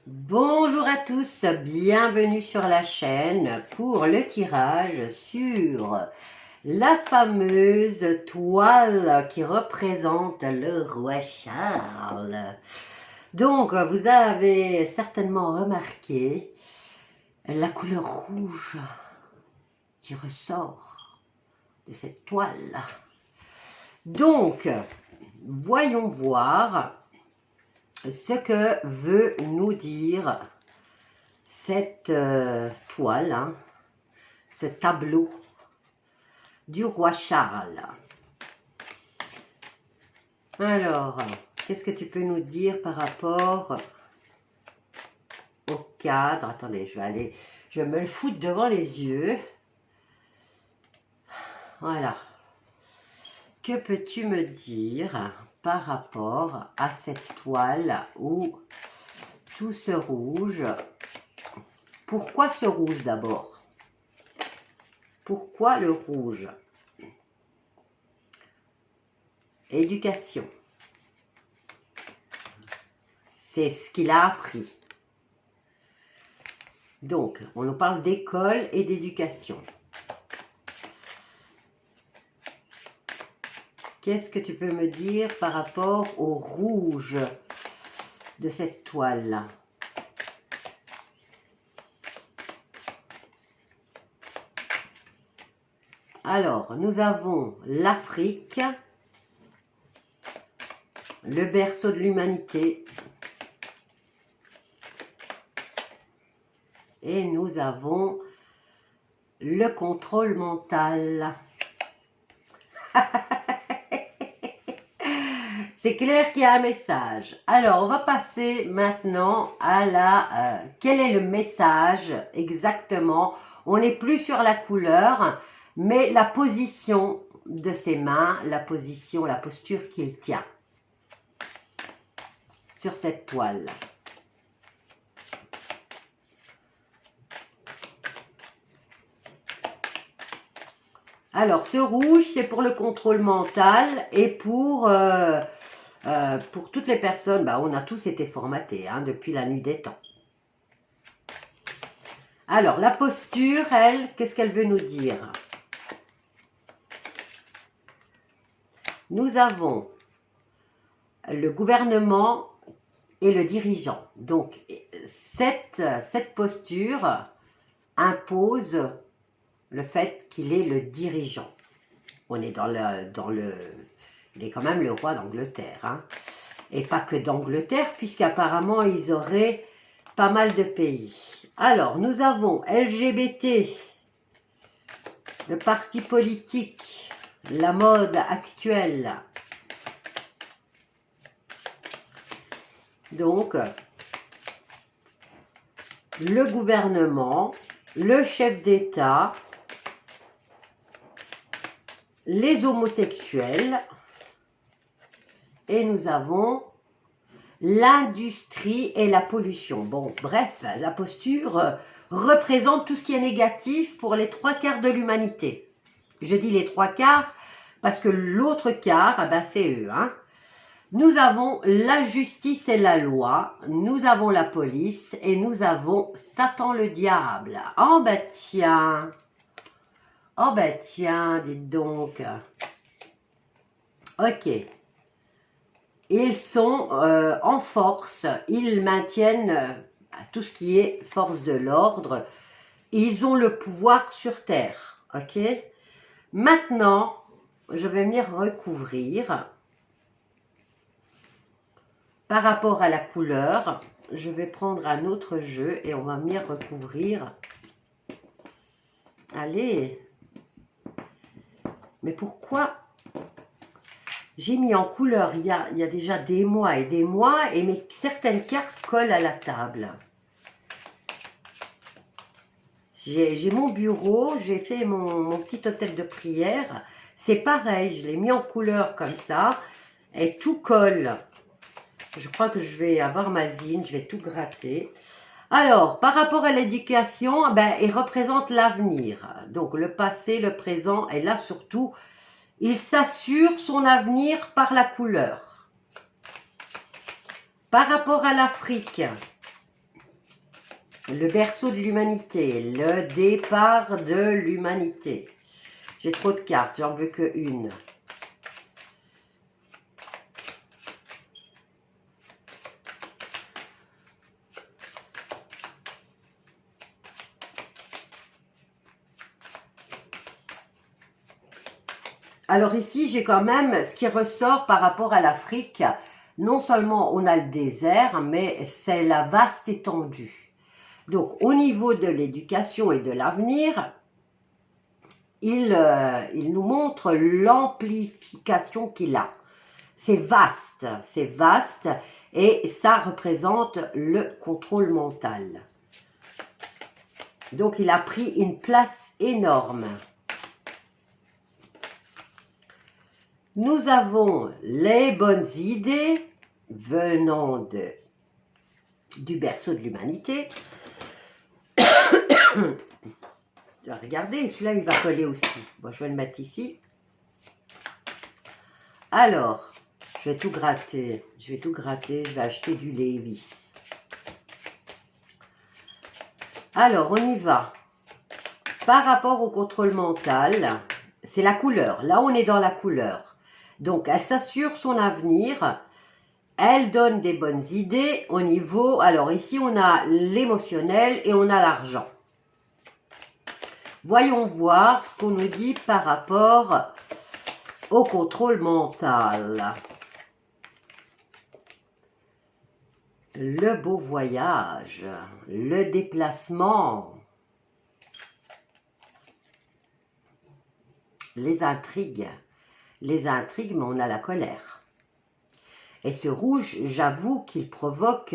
Bonjour à tous, bienvenue sur la chaîne pour le tirage sur la fameuse toile qui représente le roi Charles. Donc, vous avez certainement remarqué la couleur rouge qui ressort de cette toile. Donc, voyons voir ce que veut nous dire cette toile, ce tableau du roi Charles. Alors, qu'est-ce que tu peux nous dire par rapport au cadre? Attendez, je vais me le foutre devant les yeux. Voilà. Que peux-tu me dire par rapport à cette toile où tout ce rouge? Pourquoi ce rouge d'abord? Pourquoi le rouge? Éducation. C'est ce qu'il a appris. Donc, on nous parle d'école et d'éducation. Qu'est-ce que tu peux me dire par rapport au rouge de cette toile? Alors, nous avons l'Afrique, le berceau de l'humanité, et nous avons le contrôle mental. C'est clair qu'il y a un message. Alors, on va passer maintenant à la... quel est le message exactement? On n'est plus sur la couleur, mais la position de ses mains, la position, la posture qu'il tient sur cette toile. Alors, ce rouge, c'est pour le contrôle mental et pour toutes les personnes, on a tous été formatés depuis la nuit des temps. Alors, la posture, elle, qu'est-ce qu'elle veut nous dire? Nous avons le gouvernement et le dirigeant. Donc, cette posture impose le fait qu'il est le dirigeant. On est il est quand même le roi d'Angleterre, et pas que d'Angleterre, puisqu'apparemment ils auraient pas mal de pays. Alors, nous avons LGBT, le parti politique, la mode actuelle. Donc, le gouvernement, le chef d'État, les homosexuels, et nous avons l'industrie et la pollution. Bon, bref, la posture représente tout ce qui est négatif pour les 3/4 de l'humanité. Je dis les 3/4 parce que l'autre quart, c'est eux. Nous avons la justice et la loi, nous avons la police et nous avons Satan le diable. Oh tiens, dites donc. Ok. Ils sont en force, ils maintiennent tout ce qui est force de l'ordre. Ils ont le pouvoir sur Terre, ok? Maintenant, je vais venir recouvrir. Par rapport à la couleur, je vais prendre un autre jeu et on va venir recouvrir. Allez! Mais pourquoi j'ai mis en couleur? Il y a déjà des mois et des mois et certaines cartes collent à la table. J'ai mon bureau, j'ai fait mon petit hôtel de prière. C'est pareil, je l'ai mis en couleur comme ça et tout colle. Je crois que je vais avoir ma zine, je vais tout gratter. Alors, par rapport à l'éducation, il représente l'avenir. Donc, le passé, le présent, et là surtout, il s'assure son avenir par la couleur. Par rapport à l'Afrique, Le berceau de l'humanité, le départ de l'humanité. J'ai trop de cartes, j'en veux que une. Alors ici, j'ai quand même ce qui ressort par rapport à l'Afrique. Non seulement on a le désert, mais c'est la vaste étendue. Donc au niveau de l'éducation et de l'avenir, il nous montre l'amplification qu'il a. C'est vaste et ça représente le contrôle mental. Donc il a pris une place énorme. Nous avons les bonnes idées venant du berceau de l'humanité. Regardez, celui-là, il va coller aussi. Bon, je vais le mettre ici. Alors, je vais tout gratter. Je vais acheter du Lévis. Alors, on y va. Par rapport au contrôle mental, c'est la couleur. Là, on est dans la couleur. Donc, elle s'assure son avenir. Elle donne des bonnes idées au niveau... Alors, ici, on a l'émotionnel et on a l'argent. Voyons voir ce qu'on nous dit par rapport au contrôle mental. Le beau voyage, le déplacement, les intrigues. Les intrigues, mais on a la colère. Et ce rouge, j'avoue qu'il provoque,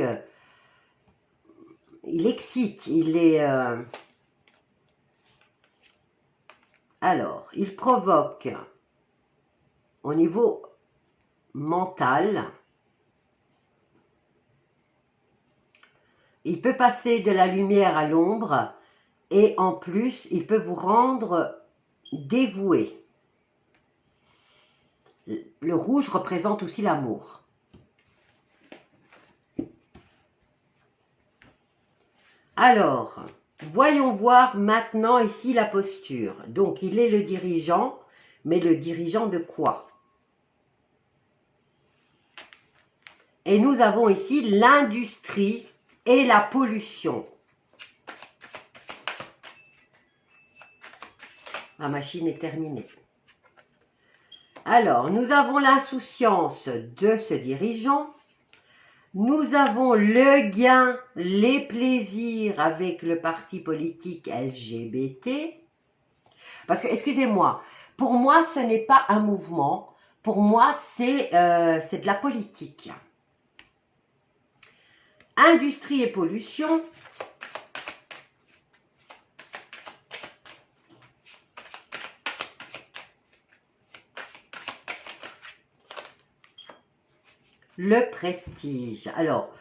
il excite, il est... Alors, il provoque au niveau mental, il peut passer de la lumière à l'ombre et en plus, il peut vous rendre dévoué. Le rouge représente aussi l'amour. Alors, voyons voir maintenant ici la posture. Donc, il est le dirigeant, mais le dirigeant de quoi? Et nous avons ici l'industrie et la pollution. Ma machine est terminée. Alors, nous avons l'insouciance de ce dirigeant. Nous avons le gain, les plaisirs avec le parti politique LGBT. Parce que, excusez-moi, pour moi, ce n'est pas un mouvement. Pour moi, c'est de la politique. Industrie et pollution. Le prestige. Alors,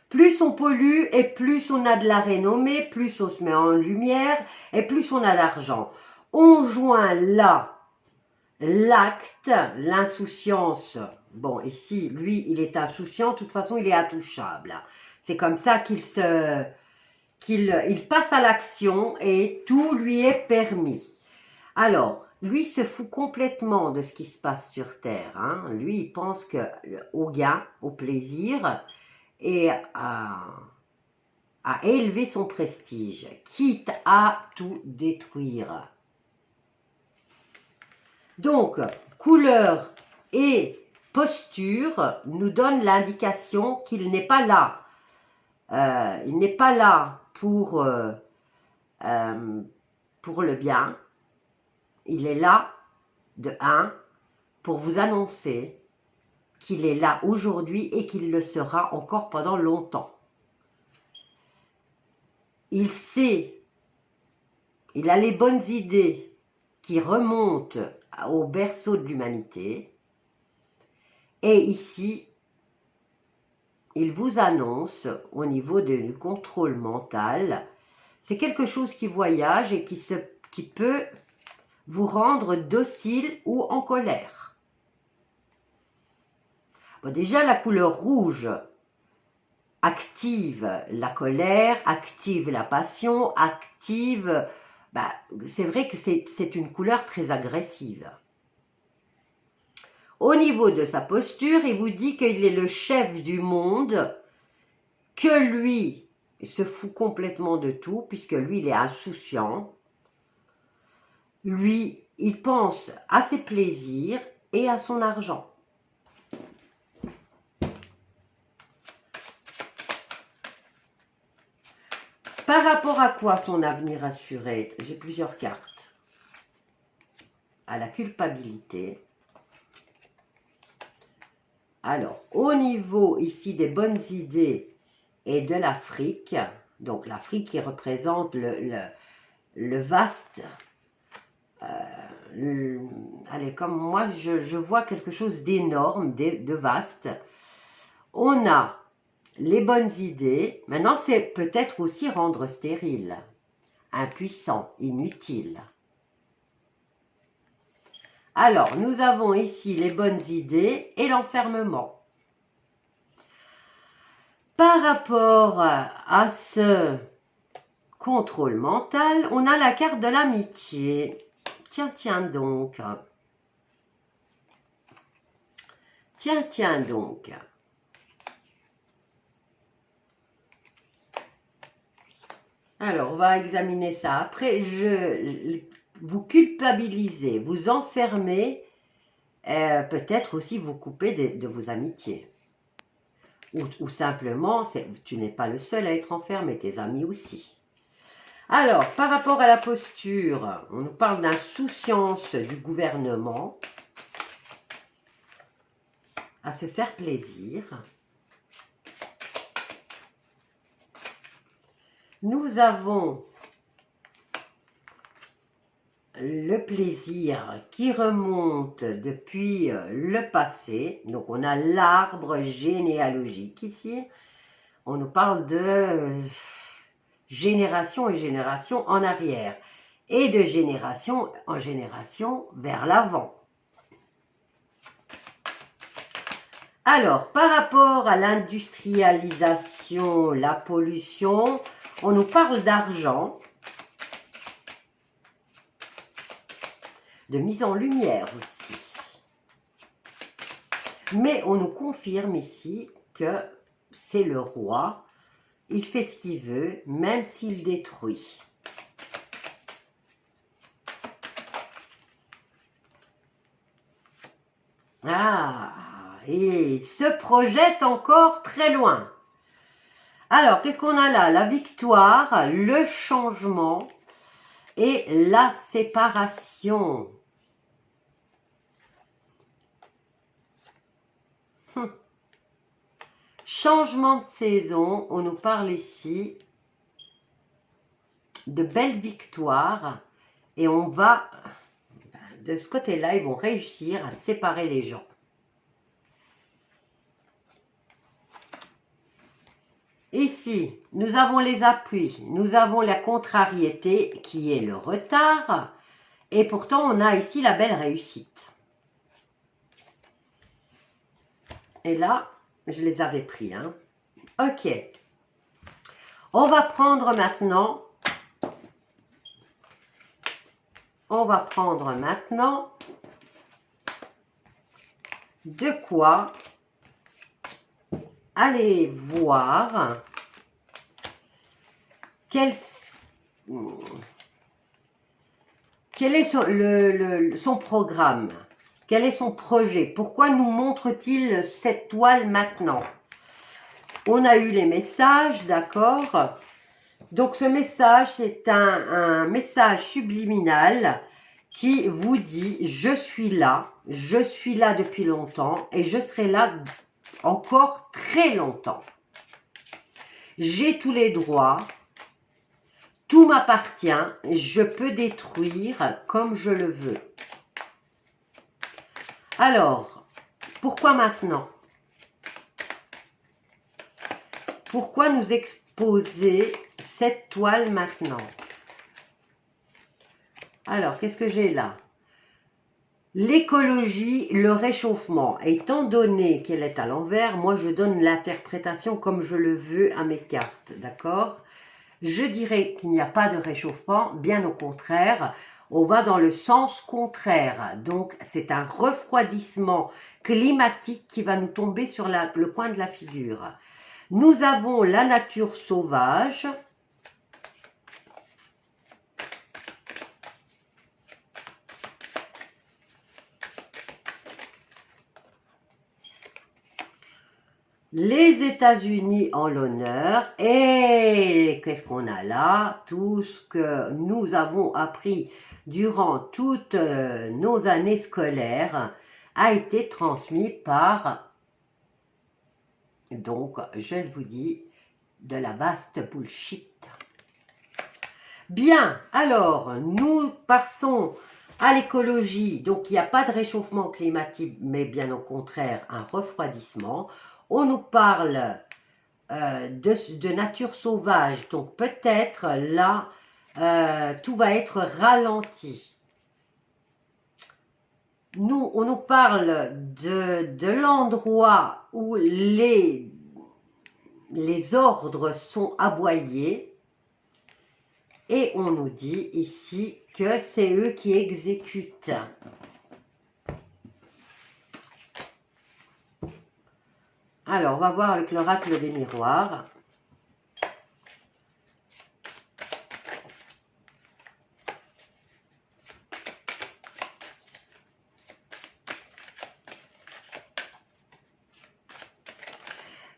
plus on pollue et plus on a de la renommée, plus on se met en lumière et plus on a d'argent. On joint là l'acte, l'insouciance. Bon, ici, lui, il est insouciant. De toute façon, il est intouchable. C'est comme ça qu'il passe à l'action et tout lui est permis. Alors, lui se fout complètement de ce qui se passe sur Terre. Hein. Lui, il pense au gain, au plaisir et à élever son prestige, quitte à tout détruire. Donc, couleur et posture nous donnent l'indication qu'il n'est pas là. Il n'est pas là pour le bien. Il est là, de 1, pour vous annoncer qu'il est là aujourd'hui et qu'il le sera encore pendant longtemps. Il sait, il a les bonnes idées qui remontent au berceau de l'humanité. Et ici, il vous annonce au niveau du contrôle mental, c'est quelque chose qui voyage et qui peut vous rendre docile ou en colère. Bon, déjà, la couleur rouge, active la colère, active la passion, active... c'est vrai que c'est une couleur très agressive. Au niveau de sa posture, il vous dit qu'il est le chef du monde, que lui se fout complètement de tout, puisque lui, il est insouciant. Lui, il pense à ses plaisirs et à son argent. Par rapport à quoi son avenir assuré? J'ai plusieurs cartes. À la culpabilité. Alors, au niveau ici des bonnes idées et de l'Afrique, donc l'Afrique qui représente le vaste, allez, comme moi je vois quelque chose d'énorme, de vaste. On a les bonnes idées, maintenant c'est peut-être aussi rendre stérile, impuissant, inutile. Alors, nous avons ici les bonnes idées et l'enfermement. Par rapport à ce contrôle mental, on a la carte de l'amitié. Tiens donc. Tiens donc. Alors, on va examiner ça. Après, vous culpabilisez, vous enfermez, peut-être aussi vous coupez de vos amitiés. Ou simplement, tu n'es pas le seul à être enfermé, tes amis aussi. Alors, par rapport à la posture, on nous parle d'insouciance du gouvernement, à se faire plaisir. Nous avons le plaisir qui remonte depuis le passé. Donc, on a l'arbre généalogique ici. On nous parle de génération et génération en arrière et de génération en génération vers l'avant. Alors, par rapport à l'industrialisation, la pollution, on nous parle d'argent, de mise en lumière aussi. Mais on nous confirme ici que c'est le roi, il fait ce qu'il veut, même s'il détruit. Ah, et il se projette encore très loin. Alors, qu'est-ce qu'on a là? La victoire, le changement et la séparation. Changement de saison, on nous parle ici de belles victoires et on va, de ce côté-là, ils vont réussir à séparer les gens. Ici, nous avons les appuis, nous avons la contrariété qui est le retard et pourtant on a ici la belle réussite. Et là, je les avais pris. Hein. Ok. On va prendre maintenant... de quoi aller voir quel est son programme, quel est son projet, pourquoi nous montre-t-il cette toile maintenant? On a eu les messages, d'accord? Donc ce message, c'est un message subliminal qui vous dit « Je suis là depuis longtemps et je serai là encore très longtemps. J'ai tous les droits, tout m'appartient, je peux détruire comme je le veux. » Alors, pourquoi maintenant? Pourquoi nous exposer cette toile maintenant? Alors, qu'est-ce que j'ai là? L'écologie, le réchauffement, étant donné qu'elle est à l'envers, moi je donne l'interprétation comme je le veux à mes cartes, d'accord? Je dirais qu'il n'y a pas de réchauffement, bien au contraire, on va dans le sens contraire. Donc c'est un refroidissement climatique qui va nous tomber sur le coin de la figure. Nous avons la nature sauvage. Les États-Unis en l'honneur. Et qu'est-ce qu'on a là? Tout ce que nous avons appris durant toutes nos années scolaires a été transmis par, donc je vous dis, de la vaste bullshit. Bien, alors nous passons à l'écologie. Donc il n'y a pas de réchauffement climatique, mais bien au contraire un refroidissement. On nous parle de nature sauvage, donc peut-être là tout va être ralenti. On nous parle de l'endroit où les ordres sont aboyés et on nous dit ici que c'est eux qui exécutent. Alors, on va voir avec l'oracle des miroirs.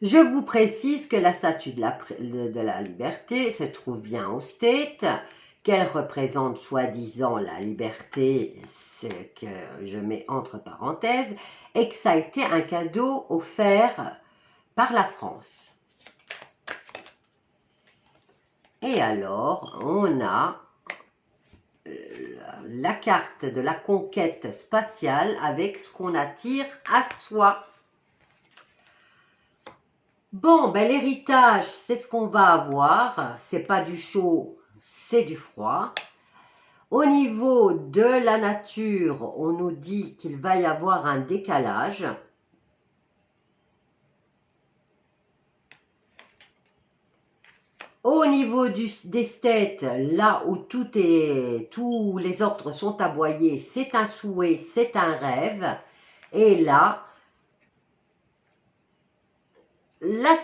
Je vous précise que la statue de la liberté se trouve bien au State, qu'elle représente soi-disant la liberté, ce que je mets entre parenthèses, et que ça a été un cadeau offert par la France. Et alors, on a la carte de la conquête spatiale avec ce qu'on attire à soi. Bon, ben l'héritage, c'est ce qu'on va avoir. C'est pas du chaud, c'est du froid. Au niveau de la nature, on nous dit qu'il va y avoir un décalage. Au niveau des states, là où tous les ordres sont aboyés, c'est un souhait, c'est un rêve. Et là,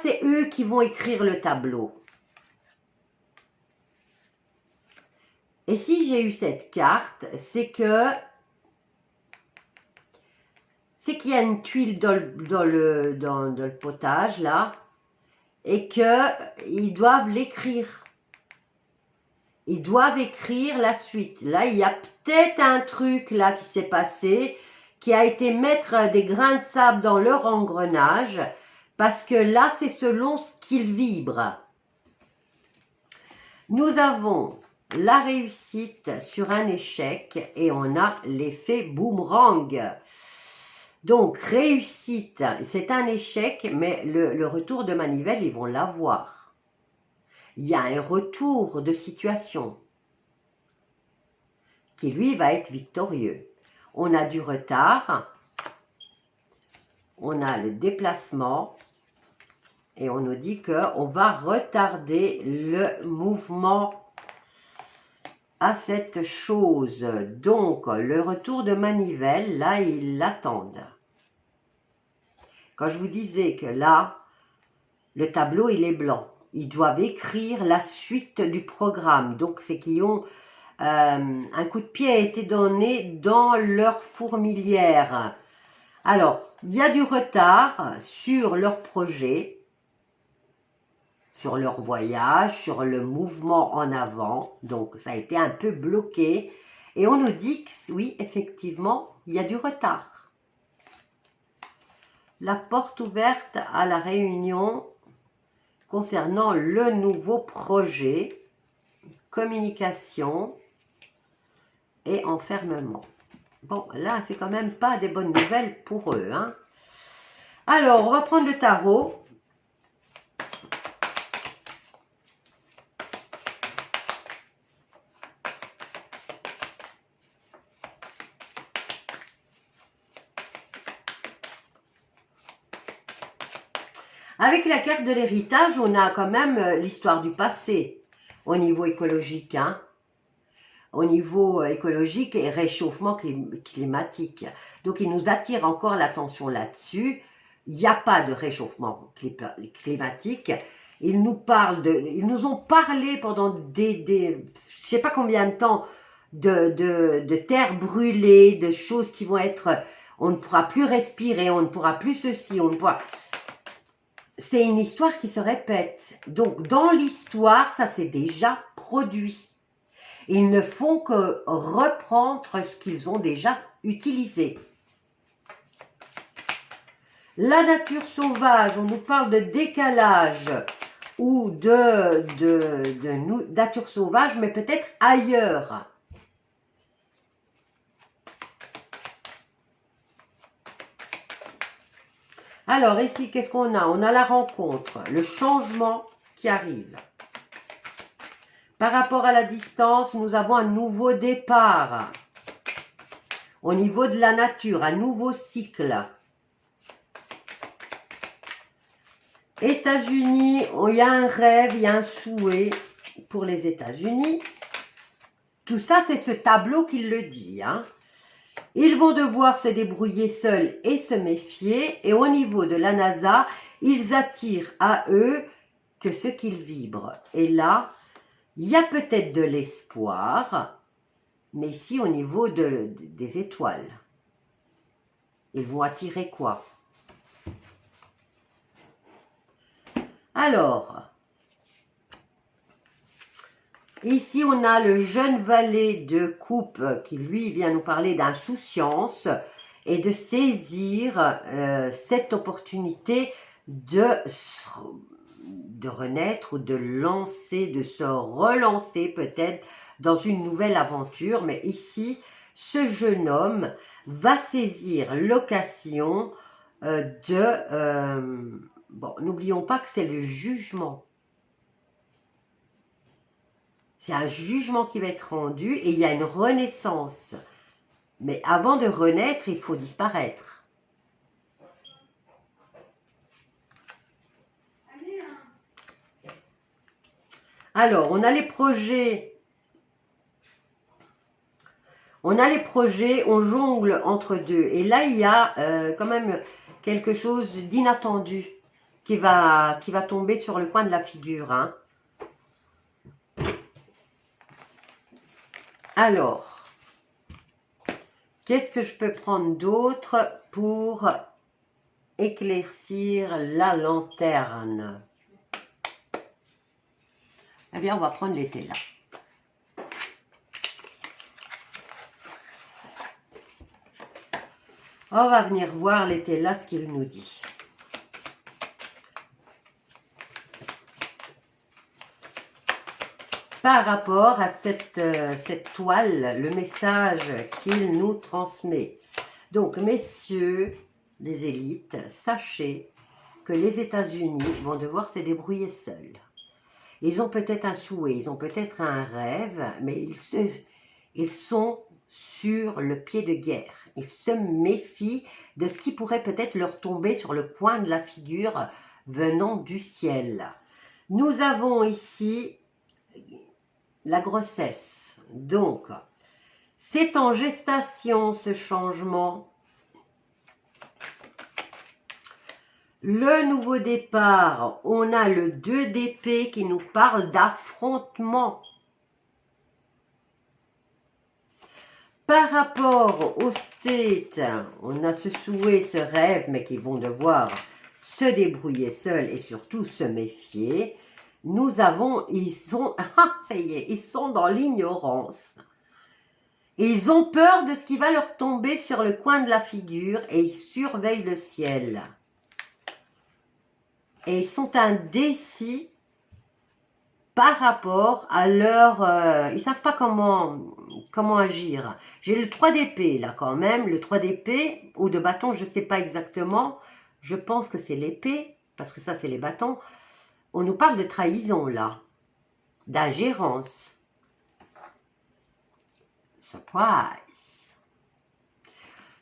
c'est eux qui vont écrire le tableau. Et si j'ai eu cette carte, c'est qu'il y a une tuile dans le potage, là, et qu'ils doivent l'écrire. Ils doivent écrire la suite. Là, il y a peut-être un truc là qui s'est passé, qui a été mettre des grains de sable dans leur engrenage, parce que là, c'est selon ce qu'ils vibrent. Nous avons la réussite sur un échec et on a l'effet boomerang. Donc, réussite, c'est un échec, mais le retour de manivelle, ils vont l'avoir. Il y a un retour de situation qui, lui, va être victorieux. On a du retard, on a le déplacement, et on nous dit qu'on va retarder le mouvement à cette chose. Donc, le retour de manivelle, là, ils l'attendent. Quand je vous disais que là, le tableau, il est blanc. Ils doivent écrire la suite du programme. Donc, c'est qu'ils ont... un coup de pied a été donné dans leur fourmilière. Alors, il y a du retard sur leur projet, sur leur voyage, sur le mouvement en avant. Donc, ça a été un peu bloqué. Et on nous dit que oui, effectivement, il y a du retard. La porte ouverte à la réunion concernant le nouveau projet, communication et enfermement. Bon, là, c'est quand même pas des bonnes nouvelles pour eux, hein. Alors, on va prendre le tarot. Avec la carte de l'héritage, on a quand même l'histoire du passé au niveau écologique, hein. Au niveau écologique et réchauffement climatique. Donc, il nous attire encore l'attention là-dessus. Il n'y a pas de réchauffement climatique. Ils nous ont parlé pendant je ne sais pas combien de temps de terres brûlées, de choses qui vont être, on ne pourra plus respirer, on ne pourra plus ceci, on ne pourra... C'est une histoire qui se répète. Donc, dans l'histoire, ça s'est déjà produit. Ils ne font que reprendre ce qu'ils ont déjà utilisé. La nature sauvage, on nous parle de décalage ou de nature sauvage, mais peut-être ailleurs. Alors ici, qu'est-ce qu'on a? On a la rencontre, le changement qui arrive. Par rapport à la distance, nous avons un nouveau départ. Au niveau de la nature, un nouveau cycle. États-Unis, il y a un rêve, il y a un souhait pour les États-Unis. Tout ça, c'est ce tableau qui le dit, hein. Ils vont devoir se débrouiller seuls et se méfier. Et au niveau de la NASA, ils attirent à eux que ce qu'ils vibrent. Et là, il y a peut-être de l'espoir, mais ici au niveau des étoiles. Ils vont attirer quoi? Alors, ici on a le jeune valet de coupe qui lui vient nous parler d'insouciance et de saisir cette opportunité de renaître ou de lancer, de se relancer peut-être dans une nouvelle aventure. Mais ici, ce jeune homme va saisir l'occasion bon, n'oublions pas que c'est le jugement. C'est un jugement qui va être rendu et il y a une renaissance. Mais avant de renaître, il faut disparaître. Alors, on a les projets. On jongle entre deux. Et là, il y a quand même quelque chose d'inattendu qui va tomber sur le coin de la figure, hein. Alors, qu'est-ce que je peux prendre d'autre pour éclaircir la lanterne? Eh bien, on va prendre l'été là. On va venir voir l'été là ce qu'il nous dit. Par rapport à cette toile, le message qu'il nous transmet. Donc, messieurs, les élites, sachez que les États-Unis vont devoir se débrouiller seuls. Ils ont peut-être un souhait, ils ont peut-être un rêve, mais ils sont sur le pied de guerre. Ils se méfient de ce qui pourrait peut-être leur tomber sur le coin de la figure venant du ciel. Nous avons ici la grossesse. Donc, c'est en gestation ce changement. Le nouveau départ, on a le 2 d'épée qui nous parle d'affrontement. Par rapport au state, on a ce souhait, ce rêve, mais qui vont devoir se débrouiller seuls et surtout se méfier. Nous avons, ça y est, ils sont dans l'ignorance. Et ils ont peur de ce qui va leur tomber sur le coin de la figure et ils surveillent le ciel. Et ils sont indécis par rapport à leur... ils ne savent pas comment agir. J'ai le 3 d'épée là quand même, le 3 d'épée ou de bâton, je ne sais pas exactement. Je pense que c'est l'épée, parce que ça c'est les bâtons. On nous parle de trahison là, d'ingérence. Surprise.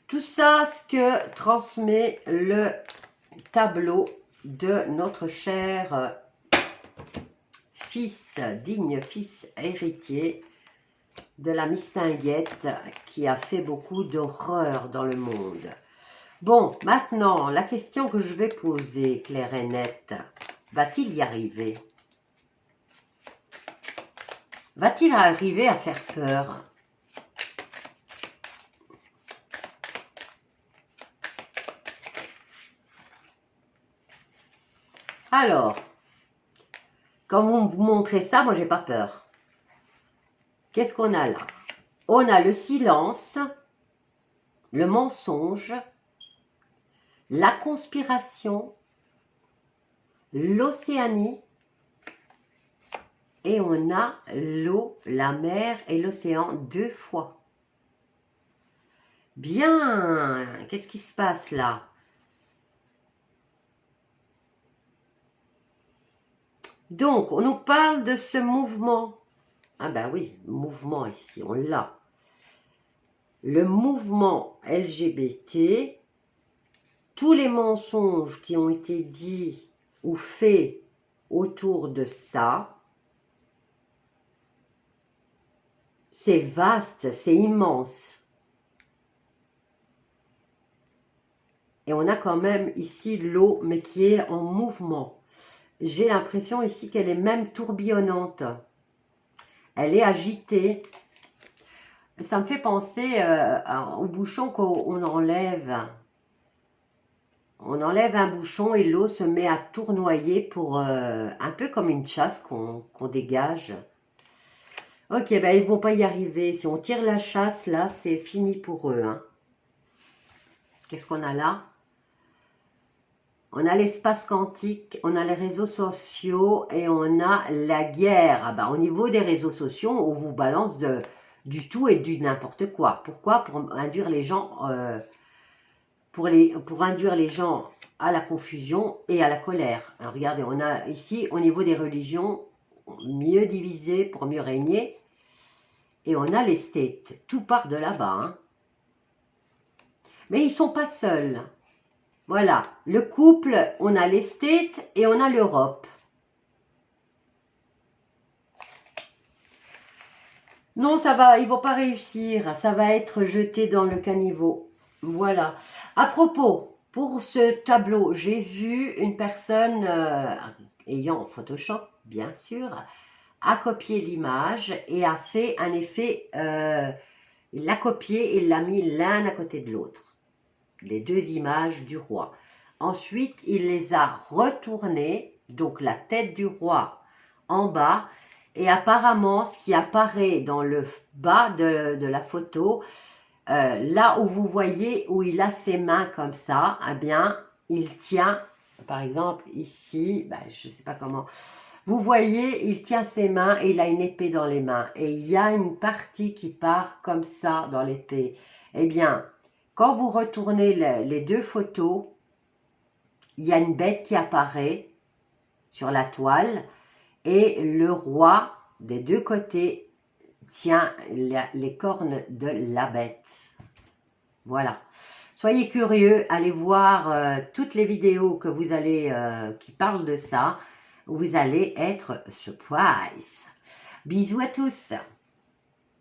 Tout ça, ce que transmet le tableau de notre cher fils, digne fils héritier de la mistinguette qui a fait beaucoup d'horreur dans le monde. Bon, maintenant, la question que je vais poser, claire et nette, va-t-il y arriver? Va-t-il arriver à faire peur? Alors, quand vous me montrez ça, moi, j'ai pas peur. Qu'est-ce qu'on a là? On a le silence, le mensonge, la conspiration, l'Océanie, et on a l'eau, la mer et l'océan 2 fois. Bien, qu'est-ce qui se passe là? Donc, on nous parle de ce mouvement. Ah ben oui, mouvement ici, on l'a. Le mouvement LGBT, tous les mensonges qui ont été dits ou faits autour de ça, c'est vaste, c'est immense. Et on a quand même ici l'eau, mais qui est en mouvement. J'ai l'impression ici qu'elle est même tourbillonnante. Elle est agitée. Ça me fait penser au bouchon qu'on enlève. On enlève un bouchon et l'eau se met à tournoyer pour un peu comme une chasse qu'on dégage. Ok, ben ils ne vont pas y arriver. Si on tire la chasse, là, c'est fini pour eux. Hein. Qu'est-ce qu'on a là? On a l'espace quantique, on a les réseaux sociaux et on a la guerre. Ah ben, au niveau des réseaux sociaux, on vous balance du tout et du n'importe quoi. Pourquoi? Pour induire les gens... pour induire les gens à la confusion et à la colère. Alors, regardez, on a ici, au niveau des religions, mieux divisé pour mieux régner. Et on a les States. Tout part de là-bas. Hein. Mais ils ne sont pas seuls. Voilà. Le couple, on a les States et on a l'Europe. Non, ça va, ils ne vont pas réussir. Ça va être jeté dans le caniveau. Voilà. À propos, pour ce tableau, j'ai vu une personne ayant Photoshop, bien sûr, a copié l'image et a fait un effet, il l'a copié et l'a mis l'un à côté de l'autre, les deux images du roi. Ensuite, il les a retournées, donc la tête du roi en bas, et apparemment, ce qui apparaît dans le bas de la photo, là où vous voyez où il a ses mains comme ça, eh bien, il tient, par exemple ici, ben, je ne sais pas comment, vous voyez, il tient ses mains et il a une épée dans les mains. Et il y a une partie qui part comme ça dans l'épée. Eh bien, quand vous retournez les deux photos, il y a une bête qui apparaît sur la toile et le roi des deux côtés tient les cornes de la bête. Voilà. Soyez curieux, allez voir toutes les vidéos que vous allez, qui parlent de ça. Vous allez être surprise. Bisous à tous.